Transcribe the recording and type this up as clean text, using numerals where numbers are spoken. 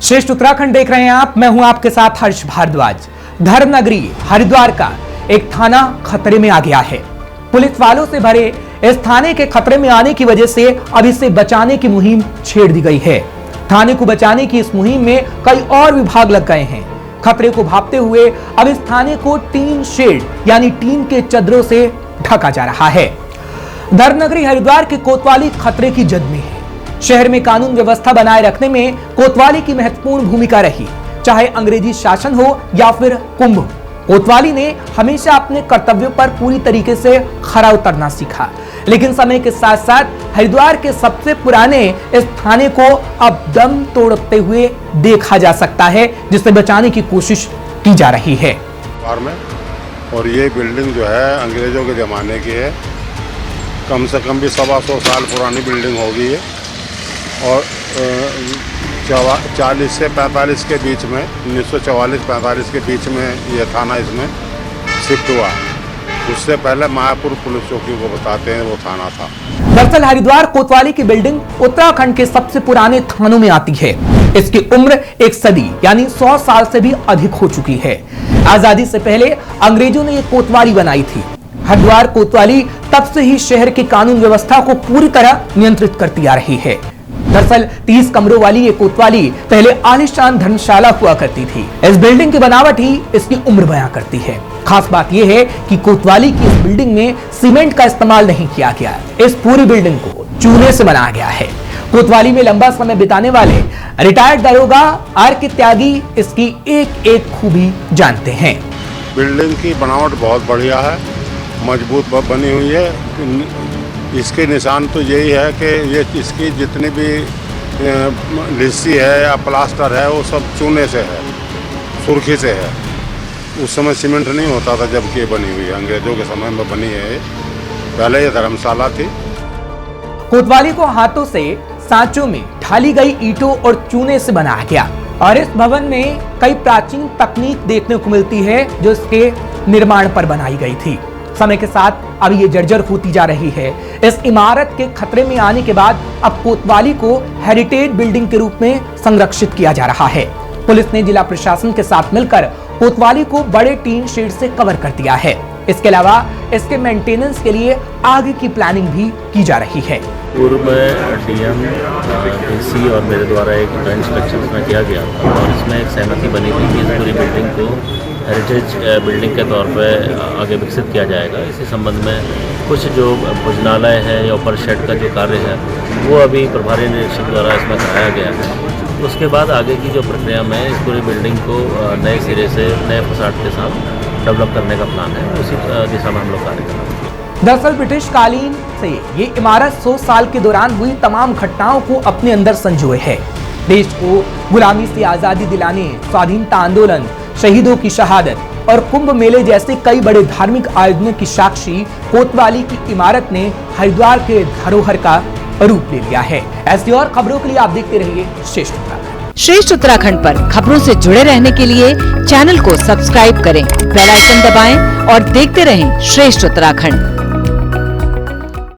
श्रेष्ठ उत्तराखंड देख रहे हैं आप। मैं हूं आपके साथ हर्ष भारद्वाज। धर्मनगरी हरिद्वार का एक थाना खतरे में आ गया है। पुलिस वालों से भरे इस थाने के खतरे में आने की वजह से अब इसे बचाने की मुहिम छेड़ दी गई है। थाने को बचाने की इस मुहिम में कई और विभाग लग गए हैं। खतरे को भांपते हुए अब इस थाने को टीन शेड यानी टीन के चद्दरों से ढका जा रहा है। धर्मनगरी हरिद्वार के कोतवाली खतरे की जद में है। शहर में कानून व्यवस्था बनाए रखने में कोतवाली की महत्वपूर्ण भूमिका रही, चाहे अंग्रेजी शासन हो या फिर कुंभ। कोतवाली ने हमेशा अपने कर्तव्यों पर पूरी तरीके से खरा उतरना सीखा, लेकिन समय के साथ साथ हरिद्वार के सबसे पुराने इस थाने को अब दम तोड़ते हुए देखा जा सकता है, जिसे बचाने की कोशिश की जा रही है। और ये बिल्डिंग जो है अंग्रेजों के ज़माने की है, कम से कम भी 125 साल पुरानी बिल्डिंग होगी है। और 40 से 45 के बीच में 1944-45 के बीच में ये थाना इसमें शिफ्ट हुआ। उससे पहले मायापुर पुलिस चौकी को बताते हैं वो थाना था। दरअसल हरिद्वार कोतवाली की बिल्डिंग उत्तराखंड के सबसे पुराने थानों में आती है। इसकी उम्र एक सदी यानी 100 साल से भी अधिक हो चुकी है। आजादी से पहले अंग्रेजों ने ये कोतवाली बनाई थी। हरिद्वार कोतवाली तब से ही शहर की कानून व्यवस्था को पूरी तरह नियंत्रित करती आ रही है। दरअसल 30 कमरों वाली ये कोतवाली पहले आलीशान धर्मशाला हुआ करती थी। इस बिल्डिंग की बनावट ही इसकी उम्र बयां करती है। खास बात यह है कि कोतवाली की इस बिल्डिंग में सीमेंट का इस्तेमाल नहीं किया गया। इस पूरी बिल्डिंग को चूने से बनाया गया है। कोतवाली में लंबा समय बिताने वाले रिटायर्ड दरोगा आर के त्यागी इसकी एक एक खूबी जानते हैं। बिल्डिंग की बनावट बहुत बढ़िया है, मजबूत बनी हुई है। इसके निशान तो यही है कि ये इसकी जितनी भी लिस्सी है या प्लास्टर है वो सब चूने से है, सुर्खी से है। उस समय सीमेंट नहीं होता था जबकि ये बनी हुई है, अंग्रेजों के समय में बनी है। पहले ये धर्मशाला थी। कोतवाली को हाथों से सांचों में ढाली गई ईंटों और चूने से बनाया गया और इस भवन में कई प्राचीन तकनीक देखने को मिलती है जो इसके निर्माण पर बनाई गई थी। समय के साथ अब ये जर्जर होती जा रही है। इस इमारत के खतरे में आने के बाद अब कोतवाली को हेरिटेज बिल्डिंग के रूप में संरक्षित किया जा रहा है। पुलिस ने जिला प्रशासन के साथ मिलकर कोतवाली को बड़े टीन शेड से कवर कर दिया है। इसके अलावा इसके मेंटेनेंस के लिए आगे की प्लानिंग भी की जा रही है। पूर्व में डीएम, डीसी और मेरे द्वारा एक इंस्पेक्शन में किया गया था और इसमें एक सहमति बनी थी कि इस पूरी बिल्डिंग को हेरिटेज बिल्डिंग के तौर पर आगे विकसित किया जाएगा। इसी संबंध में कुछ जो भोजनालय है या ऊपर शेड का जो कार्य है वो अभी प्रभारी निरीक्षक द्वारा इसमें कराया गया है। उसके बाद आगे की जो प्रक्रिया में इस पूरी बिल्डिंग को नए सिरे से नए फसाड के साथ डेवलप करने का प्लान है। उसी दिशा में हम लोग कार्य कर रहे हैं। दरअसल ब्रिटिश कालीन से ये इमारत 100 साल के दौरान हुई तमाम घटनाओं को अपने अंदर संजोए है। देश को गुलामी से आजादी दिलाने, स्वाधीनता आंदोलन, शहीदों की शहादत और कुंभ मेले जैसे कई बड़े धार्मिक आयोजनों की साक्षी कोतवाली की इमारत ने हरिद्वार के धरोहर का रूप ले लिया है। ऐसी और खबरों के लिए आप देखते रहिए श्रेष्ठ उत्तराखंड। श्रेष्ठ उत्तराखंड पर खबरों से जुड़े रहने के लिए चैनल को सब्सक्राइब करें, बेल आइकन दबाएं और देखते रहें श्रेष्ठ उत्तराखंड।